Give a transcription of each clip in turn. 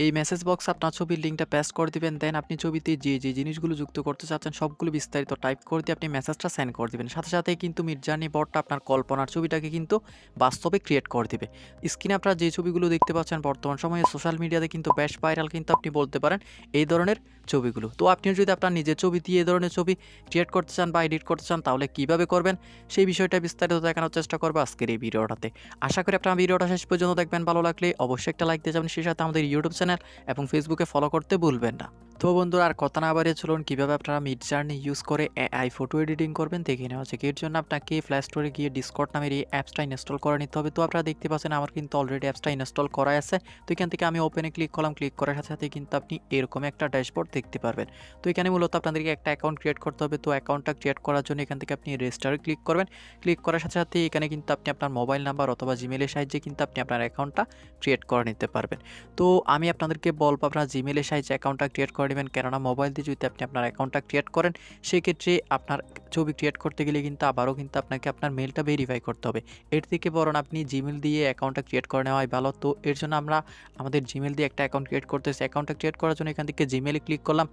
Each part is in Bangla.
এই মেসেজ বক্সে আপনার ছবির লিঙ্কটা পেস্ট করে দিবেন। দেন আপনি ছবিতে যে জিনিসগুলো যুক্ত করতে চাচ্ছেন সবগুলো বিস্তারিত টাইপ করে দিয়ে আপনি মেসেজটা সেন্ড করে দিবেন। সাথে সাথেই কিন্তু মিডজার্নি বটটা আপনার কল্পনার ছবিটাকে কিন্তু বাস্তবে ক্রিয়েট করে দিবে। স্ক্রিনে আপনারা যে ছবিগুলো দেখতে পাচ্ছেন বর্তমান সময়ে সোশ্যাল মিডিয়াতে কিন্তু বেশ ভাইরাল কিন্তু আপনি বলতে পারেন এই ধরনের ছবিগুলো। তো আপনিও যদি আপনার নিজের ছবি দিয়ে এই ধরনের ছবি ক্রিয়েট করতে চান বা এডিট করতে চান তাহলে কীভাবে করবেন সেই বিষয়টা বিস্তারিত দেখানোর চেষ্টা করবো আজকের এই ভিডিওটাতে। আশা করি আপনার ভিডিওটা শেষ পর্যন্ত দেখবেন। ভালো লাগলে অবশ্যই একটা লাইক দিয়ে যাবেন, সেই সাথে আমাদের ইউটিউব চ্যানেল এবং ফেসবুকে ফলো করতে ভুলবেন না। তো বন্ধুরা আর কথা না বাড়িয়ে চলুন কীভাবে আপনারা মিডজার্নি ইউজ করে এআই ফটো এডিটিং করবেন দেখে নেওয়া হচ্ছে। এর জন্য আপনাকে প্লে স্টোরে গিয়ে ডিসকর্ড নামের এই অ্যাপসটা ইনস্টল করে নিতে হবে। তো আপনারা দেখতে পাচ্ছেন আমার কিন্তু অলরেডি অ্যাপসটা ইনস্টল করা আছে। তো এখান থেকে আমি ওপেনে ক্লিক করলাম, ক্লিক করার সাথে সাথে কিন্তু আপনি এরকম একটা ড্যাশবোর্ড দেখতে পারবেন। তো এখানে মূলত আপনাদেরকে একটা অ্যাকাউন্ট ক্রিয়েট করতে হবে। তো অ্যাকাউন্টটা ক্রিয়েট করার জন্য এখান থেকে আপনি রেজিস্টারে ক্লিক করবেন। ক্লিক করার সাথে সাথে এখানে কিন্তু আপনি আপনার মোবাইল নাম্বার অথবা জিমেলের সাহায্যে কিন্তু আপনি আপনার অ্যাকাউন্টটা ক্রিয়েট করে নিতে পারবেন। তো আমি আপনাদেরকে বলবো আপনার জিমেলের সাহায্যে অ্যাকাউন্টটা ক্রিয়েট করে নেবেন, কেননা মোবাইল দিয়ে যদি আপনি আপনার অ্যাকাউন্টটা ক্রিয়েট করেন সেক্ষেত্রে আপনার ছবি ক্রিয়েট করতে গেলে কিন্তু আবারও কিন্তু আপনাকে আপনার মেলটা ভেরিফাই করতে হবে। এর থেকে বরং আপনি জিমেল দিয়ে অ্যাকাউন্টটা ক্রিয়েট করে নেওয়াই ভালো। তো এর জন্য আমরা আমাদের জিমেল দিয়ে একটা অ্যাকাউন্ট ক্রিয়েট করতেছি। অ্যাকাউন্টটা ক্রিয়েট করার জন্য এখান থেকে জিমেলে ক্লিক করলাম।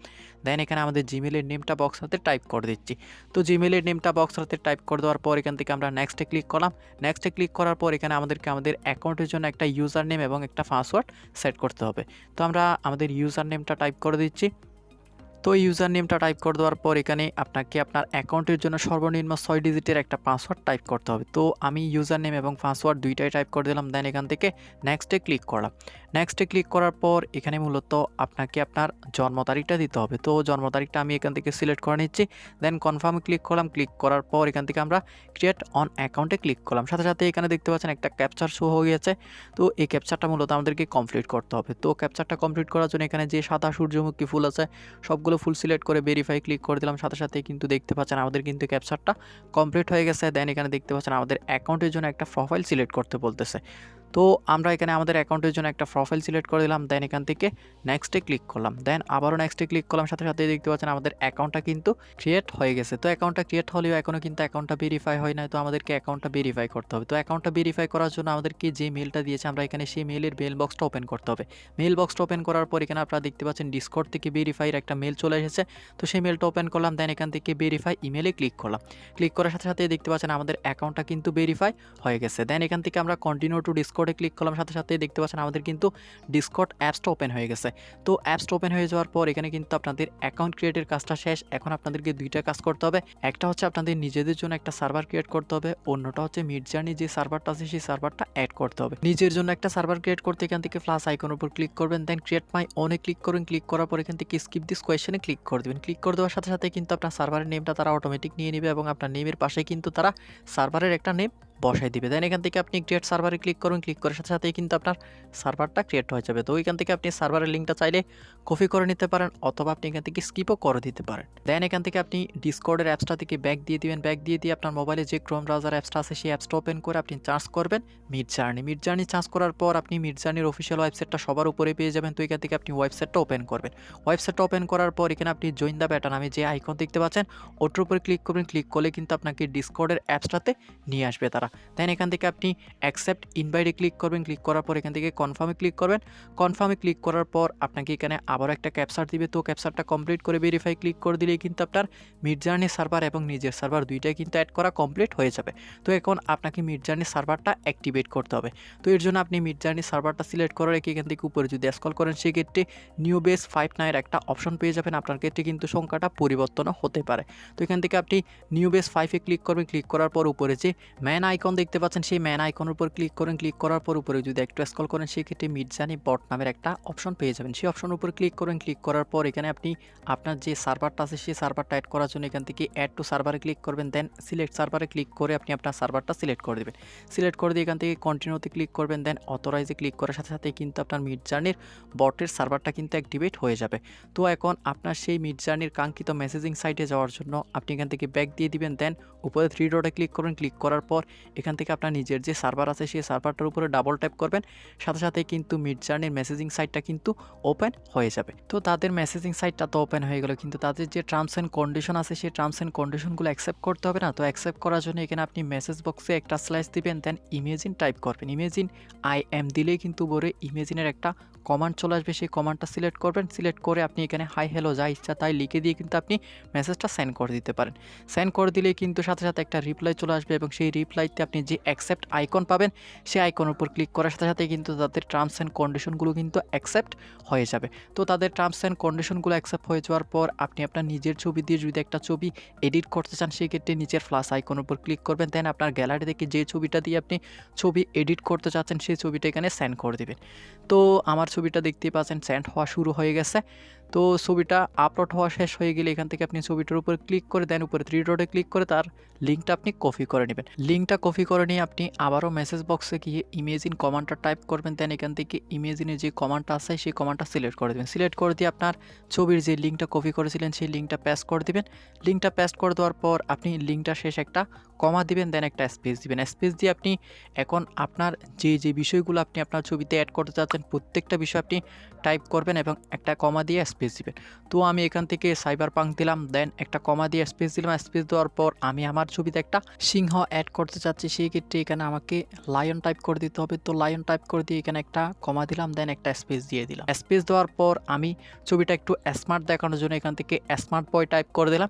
দেন এখানে আমাদের জিমেলের নেমটা বক্স হাতে টাইপ করে দিচ্ছি। তো জিমেলের নেমটা বক্স হাতে টাইপ করে দেওয়ার পর এখান থেকে আমরা নেক্সটে ক্লিক করলাম। নেক্সটে ক্লিক করার পর এখানে আমাদেরকে আমাদের অ্যাকাউন্টের জন্য একটা ইউজার নেম এবং একটা পাসওয়ার্ড সেট করতে হবে। তো আমরা আমাদের ইউজার নেমটা টাইপ করে দিচ্ছি। তো ইউজার নেমটা টাইপ করে দেওয়ার পর এখানে আপনাকে আপনার অ্যাকাউন্টের জন্য সর্বনিম্ন 6 ডিজিটের একটা পাসওয়ার্ড টাইপ করতে হবে। তো আমি ইউজার নেম এবং পাসওয়ার্ড দুইটাই টাইপ করে দিলাম। দেন এখান থেকে নেক্সটে ক্লিক করলাম। নেক্সটে ক্লিক করার পর এখানে মূলত আপনাকে আপনার জন্ম তারিখটা দিতে হবে। তো জন্ম তারিখটা আমি এখান থেকে সিলেক্ট করে নিচ্ছি। দেন কনফার্মে ক্লিক করলাম। ক্লিক করার পর এখান থেকে আমরা ক্রিয়েট অন অ্যাকাউন্টে ক্লিক করলাম। সাথে সাথে এখানে দেখতে পাচ্ছেন একটা ক্যাপচার শো হয়ে গেছে। তো এই ক্যাপচারটা মূলত আমাদেরকে কমপ্লিট করতে হবে। তো ক্যাপচারটা কমপ্লিট করার জন্য এখানে যে সাদা সূর্যমুখী ফুল আছে সবগুলো ফুল সিলেক্ট করে ভেরিফাই ক্লিক করে দিলাম। সাথে সাথে কিন্তু দেখতে পাচ্ছেন আমাদের কিন্তু ক্যাপচারটা কমপ্লিট হয়ে গেছে। দেন এখানে দেখতে পাচ্ছেন আমাদের অ্যাকাউন্টের জন্য একটা প্রোফাইল সিলেক্ট করতে বলতেছে। তো আমরা এখানে আমাদের অ্যাকাউন্টের জন্য একটা প্রোফাইল সিলেক্ট করে দিলাম। দেন এখান থেকে নেক্সটে ক্লিক করলাম। দেন আবারও নেক্সটে ক্লিক করলাম। সাথে সাথে দেখতে পাচ্ছেন আমাদের অ্যাকাউন্টটা কিন্তু ক্রিয়েট হয়ে গেছে। তো অ্যাকাউন্টটা ক্রিয়েট হলেও এখনও কিন্তু অ্যাকাউন্টটা ভেরিফাই হয় নাই। তো আমাদেরকে অ্যাকাউন্টটা ভেরিফাই করতে হবে। তো অ্যাকাউন্টটা ভেরিফাই করার জন্য আমাদেরকে যে মেলটা দিয়েছে আমরা এখানে সেই মেলের মেল বক্সটা ওপেন করতে হবে। মেল বক্সটা ওপেন করার পর এখানে আপনারা দেখতে পাচ্ছেন ডিসকর্ড থেকে ভেরিফাইয়ের একটা মেল চলে এসেছে। তো সেই মেলটা ওপেন করলাম। দেন এখান থেকে ভেরিফাই ইমেলে ক্লিক করলাম। ক্লিক করার সাথে সাথে দেখতে পাচ্ছেন আমাদের অ্যাকাউন্টটা কিন্তু ভেরিফাই হয়ে গেছে। দেন এখান থেকে আমরা কন্টিনিউ টু ডিসকর্ডে ক্লিক করলাম। সাথে সাথে দেখতে পাচ্ছেন আমাদের কিন্তু ডিসকর্ড অ্যাপসটা ওপেন হয়ে গেছে। তো অ্যাপসটা ওপেন হয়ে যাওয়ার পর এখানে কিন্তু আপনাদের অ্যাকাউন্ট ক্রিয়েটের কাজটা শেষ। এখন আপনাদেরকে দুইটা কাজ করতে হবে। একটা হচ্ছে আপনাদের নিজেদের জন্য একটা সার্ভার ক্রিয়েট করতে হবে, অন্যটা হচ্ছে মিডজার্নি যে সার্ভারটা আছে সেই সার্ভারটা অ্যাড করতে হবে। নিজের জন্য একটা সার্ভার ক্রিয়েট করতে এখান থেকে প্লাস আইকনের উপর ক্লিক করবেন। দেন ক্রিয়েট মাই ওনে ক্লিক করুন। ক্লিক করার পর এখান থেকে স্কিপ দিস কোয়েশ্চেনে ক্লিক করে দেবেন। ক্লিক করে দেওয়ার সাথে সাথে কিন্তু আপনার সার্ভারের নেমটা তারা অটোমেটিক নিয়ে নেবে এবং আপনার নেমের পাশে কিন্তু তারা সার্ভারের একটা নেম বসাই দিবে। দেন এখান থেকে আপনি ক্রিয়েট সার্ভারে ক্লিক করুন। ক্লিক করার সাথে সাথেই কিন্তু আপনার সার্ভারটা ক্রিয়েট হয়ে যাবে। তো এখান থেকে আপনি সার্ভারের লিঙ্কটা চাইলে কপি করে নিতে পারেন অথবা আপনি এখান থেকে স্কিপও করে দিতে পারেন। দেন এখান থেকে আপনি ডিসকর্ডের অ্যাপসটা থেকে ব্যাক দিয়ে দিবেন। ব্যাক দিয়ে আপনার মোবাইলে যে ক্রোম ব্রাউজার অ্যাপসটা আছে সেই অ্যাপসটা ওপেন করে আপনি চার্জ করবেন মিডজার্নি। মিডজার্নি চার্জ করার পর আপনি মিডজার্নির অফিসিয়াল ওয়েবসাইটটা সবার উপরে পেয়ে যাবেন। তো এখান থেকে আপনি ওয়েবসাইটটা ওপেন করবেন। ওয়েবসাইটটা ওপেন করার পর এখানে আপনি জয়েন দ্য ব্যাটা নামে যে আইকন দেখতে পাচ্ছেন ওটার উপরে ক্লিক করবেন। ক্লিক করলে কিন্তু আপনাকে ডিসকর্ডের অ্যাপসটাতে নিয়ে আসবে তারা। দেন এখান থেকে আপনি অ্যাকসেপ্ট ইনভাইটে ক্লিক করবেন। ক্লিক করার পর এখান থেকে কনফার্মে ক্লিক করবেন। কনফার্মে ক্লিক করার পর আপনাকে এখানে আবারও একটা ক্যাপচার দিবে। তো ক্যাপচারটা কমপ্লিট করে ভেরিফাই ক্লিক করে দিলেই কিন্তু আপনার মিডজার্নি সার্ভার এবং নিজের সার্ভার দুইটাই কিন্তু অ্যাড করা কমপ্লিট হয়ে যাবে। তো এখন আপনাকে মিডজার্নি সার্ভারটা অ্যাক্টিভেট করতে হবে। তো এর জন্য আপনি মিডজার্নি সার্ভারটা সিলেক্ট করে রেখে এখান থেকে উপরে যদি স্ক্রল করেন সেক্ষেত্রে নিউ বেস 5 একটা অপশন পেয়ে যাবেন। আপনার ক্ষেত্রে কিন্তু সংখ্যাটা পরিবর্তনও হতে পারে। তো এখান থেকে আপনি নিউ বেস 5-এ ক্লিক করবেন। ক্লিক করার পর উপরে যে ম্যান আইকন দেখতে পাচ্ছেন সেই ম্যান আইকনের উপর ক্লিক করেন। ক্লিক করার পর উপরে যদি একটু স্ক্রল করেন সেক্ষেত্রে মিডজার্নি বট নামের একটা অপশন পেয়ে যাবেন। সেই অপশনের উপর ক্লিক করেন। ক্লিক করার পর এখানে আপনি আপনার যে সার্ভারটা আছে সেই সার্ভারটা অ্যাড করার জন্য এখান থেকে অ্যাড টু সার্ভারে ক্লিক করবেন। দেন সিলেক্ট সার্ভারে ক্লিক করে আপনি আপনার সার্ভারটা সিলেক্ট করে দেবেন। সিলেক্ট করে দিয়ে এখান থেকে কন্টিনিউতে ক্লিক করবেন। দেন অথরাইজে ক্লিক করার সাথে সাথে কিন্তু আপনার মিডজার্নির বটের সার্ভারটা কিন্তু অ্যাক্টিভেট হয়ে যাবে। তো এখন আপনার সেই মিডজার্নির কাঙ্ক্ষিত মেসেজিং সাইটে যাওয়ার জন্য আপনি এখান থেকে ব্যাক দিয়ে দিবেন। দেন উপরে 3 ডটে ক্লিক করবেন। ক্লিক করার পর এখান থেকে আপনার নিজের যে সার্ভার আছে সেই সার্ভারটার উপরে ডাবল ট্যাপ করবেন, সাথে সাথে কিন্তু মিডজার্নির মেসেজিং সাইটটা কিন্তু ওপেন হয়ে যাবে। তো তাদের মেসেজিং সাইটটা তো ওপেন হয়ে গেল, কিন্তু তাদের যে টার্মস অ্যান্ড কন্ডিশন আছে সেই টার্মস অ্যান্ড কন্ডিশনগুলো অ্যাকসেপ্ট করতে হবে না? তো অ্যাকসেপ্ট করার জন্য এখানে আপনি মেসেজ বক্সে একটা স্ল্যাশ দিবেন, দেন ইমেজিন টাইপ করবেন। ইমেজিন আই এম দিলেই কিন্তু বলে ইমেজিনের একটা কমান্ড চলে আসবে, সেই কমান্ডটা সিলেক্ট করবেন। সিলেক্ট করে আপনি এখানে হাই হ্যালো যা ইচ্ছা তাই লিখে দিয়ে কিন্তু আপনি মেসেজটা সেন্ড করে দিতে পারেন। সেন্ড করে দিলেই কিন্তু সাথে সাথে একটা রিপ্লাই চলে আসবে, এবং সেই রিপ্লাইতে আপনি যে অ্যাকসেপ্ট আইকন পাবেন সেই আইকনের উপর ক্লিক করার সাথে সাথে কিন্তু তাদের টার্মস অ্যান্ড কন্ডিশনগুলো কিন্তু অ্যাকসেপ্ট হয়ে যাবে। তো তাদের টার্মস অ্যান্ড কন্ডিশনগুলো অ্যাকসেপ্ট হয়ে যাওয়ার পর আপনি আপনার নিজের ছবি দিয়ে যদি একটা ছবি এডিট করতে চান, সেক্ষেত্রে নিচের প্লাস আইকনের উপর ক্লিক করবেন। দেন আপনার গ্যালারি থেকে যে ছবিটা দিয়ে আপনি ছবি এডিট করতে চাচ্ছেন সেই ছবিটা এখানে সেন্ড করে দেবেন। তো আমার ছবিটা দেখতেই পাচ্ছেন সেন্ড হওয়া শুরু হয়ে গেছে। তো ছবিটা আপলোড হওয়া শেষ হয়ে গেলে এখান থেকে আপনি ছবিটার উপর ক্লিক করে দেন উপরে 3 ডটে ক্লিক করে তার লিঙ্কটা আপনি কপি করে নেবেন। লিঙ্কটা কপি করে নিয়ে আপনি আবারও মেসেজ বক্সে গিয়ে ইমেজিন কমান্ডটা টাইপ করবেন। দেন এখান থেকে ইমেজিনের যে কমান্ডটা আছে সেই কমান্ডটা সিলেক্ট করে দেবেন। সিলেক্ট করে দিয়ে আপনার ছবির যে লিঙ্কটা কপি করেছিলেন সেই লিঙ্কটা পেস্ট করে দিবেন। লিঙ্কটা পেস্ট করে দেওয়ার পর আপনি লিঙ্কটা শেষ একটা কমা দিবেন, দেন একটা স্পেস দিবেন। স্পেস দিয়ে আপনি এখন আপনার যে বিষয়গুলো আপনি আপনার ছবিতে অ্যাড করতে চাচ্ছেন প্রত্যেকটা বিষয় আপনি টাইপ করবেন এবং একটা কমা দিয়ে স্পেস দিবেন। তো আমি এখান থেকে সাইবার পাঙ্ক দিলাম, দেন একটা কমা দিয়ে স্পেস দিলাম। স্পেস দেওয়ার পর আমি আমার ছবিতে একটা সিংহ অ্যাড করতে চাচ্ছি, সেই ক্ষেত্রে এখানে আমাকে লায়ন টাইপ করে দিতে হবে। তো লায়ন টাইপ করে দিয়ে এখানে একটা কমা দিলাম, দেন একটা স্পেস দিয়ে দিলাম। স্পেস দেওয়ার পর আমি ছবিটা একটু স্মার্ট দেখানোর জন্য এখান থেকে স্মার্ট বয় টাইপ করে দিলাম।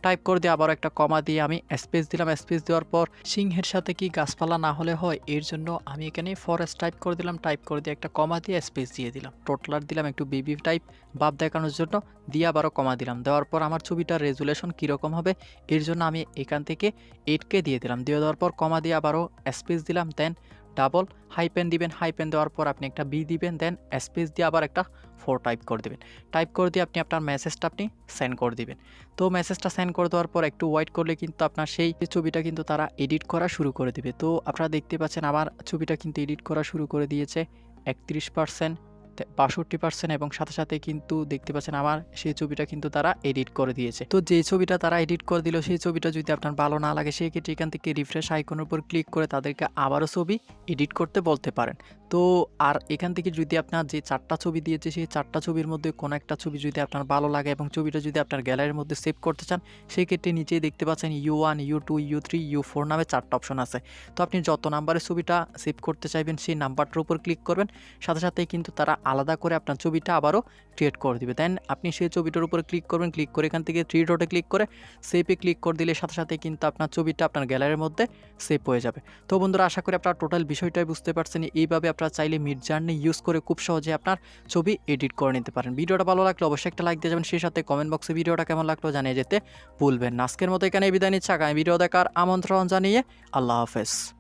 টাইপ করে দিয়ে আবার একটা কমা দিয়ে আমি স্পেস দিলাম। স্পেস দেওয়ার পর সিংহের সাথে কি গাছপালা না হলে হয়, এর জন্য আমি এখানে ফরেস্ট টাইপ করে দিলাম। টাইপ করে দিয়ে একটা কমা দিয়ে স্পেস দিয়ে দিলাম। টোটলার দিলাম একটু বেবি টাইপ ভাব দেখানোর জন্য, দিয়ে আবারও কমা দিলাম। দেওয়ার পর আমার ছবিটার রেজুলেশন কীরকম হবে এর জন্য আমি এখান থেকে 8K দিয়ে দিলাম। দিয়ে দেওয়ার পর কমা দিয়ে আবারও স্পেস দিলাম, দেন ডাবল হাইপেন দিবেন। হাইপেন দেওয়ার পর আপনি একটা বি দিবেন, দেন স্পেস দিয়ে আবার একটা 4 টাইপ করে দেবেন। টাইপ করে দিয়ে আপনি আপনার মেসেজটা আপনি সেন্ড করে দিবেন। তো মেসেজটা সেন্ড করে দেওয়ার পর একটু ওয়েট করলে কিন্তু আপনার সেই ছবিটা কিন্তু তারা এডিট করা শুরু করে দেবে। তো আপনারা দেখতে পাচ্ছেন আমার ছবিটা কিন্তু এডিট করা শুরু করে দিয়েছে 31%, 62% এবং সাথে সাথে কিন্তু দেখতে পাচ্ছেন আমার সেই ছবিটা কিন্তু তারা এডিট করে দিয়েছে। তো যে ছবিটা তারা এডিট করে দিল সেই ছবিটা যদি আপনার ভালো না লাগে সেক্ষেত্রে এখান থেকে রিফ্রেশ আইকনের উপর ক্লিক করে তাদেরকে আবারও ছবি এডিট করতে বলতে পারেন। তো আর এখান থেকে যদি আপনার যে 4টা ছবি দিয়েছে সেই 4টা ছবির মধ্যে কোনো একটা ছবি যদি আপনার ভালো লাগে এবং ছবিটা যদি আপনার গ্যালারির মধ্যে সেভ করতে চান, সেক্ষেত্রে নিচেই দেখতে পাচ্ছেন U1, U2, U3, U4 নামে 4টা অপশন আছে। তো আপনি যত নাম্বারের ছবিটা সেভ করতে চাইবেন সেই নাম্বারটার উপর ক্লিক করবেন, সাথে সাথে কিন্তু তারা আলাদা করে আপনার ছবিটা আবারও ক্রিয়েট করে দিবে। দেন আপনি সেই ছবিটার উপরে ক্লিক করবেন, ক্লিক করে এখান থেকে 3 ডটে ক্লিক করে সেভে ক্লিক করে দিলে সাথে সাথে কিন্তু আপনার ছবিটা আপনার গ্যালারির মধ্যে সেভ হয়ে যাবে। তো বন্ধুরা আশা করি আপনারা টোটাল বিষয়টাই বুঝতে পারছেন। এইভাবে আপনারা চাইলে মিডজার্নি ইউজ করে খুব সহজে আপনার ছবি এডিট করে নিতে পারেন। ভিডিওটা ভালো লাগলে অবশ্যই একটা লাইক দিয়ে যাবেন, সেই সাথে কমেন্ট বক্সে ভিডিওটা কেমন লাগলো জানিয়ে যেতে ভুলবেন না। আজকের মতো এখানে বিদায় নিচ্ছে, আগামী ভিডিও দেখার আমন্ত্রণ জানিয়ে আল্লাহ হাফেজ।